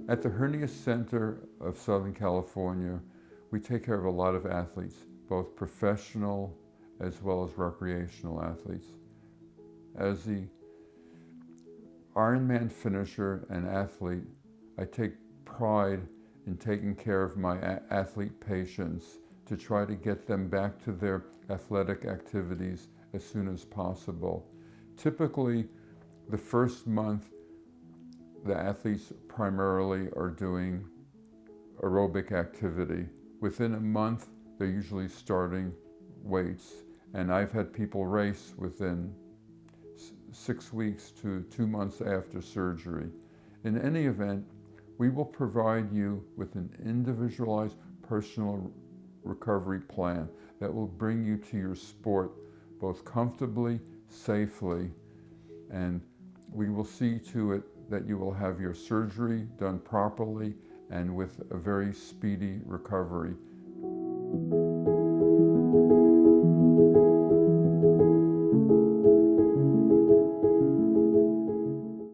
At the Hernia Center of Southern California, we take care of a lot of athletes, both professional as well as recreational athletes. As the Ironman finisher and athlete, I take pride in taking care of my athlete patients to try to get them back to their athletic activities as soon as possible. Typically, the first month, the athletes primarily are doing aerobic activity. Within a month, they're usually starting weights, and I've had people race within 6 weeks to 2 months after surgery. In any event, we will provide you with an individualized personal recovery plan that will bring you to your sport both comfortably, safely, and we will see to it that you will have your surgery done properly and with a very speedy recovery.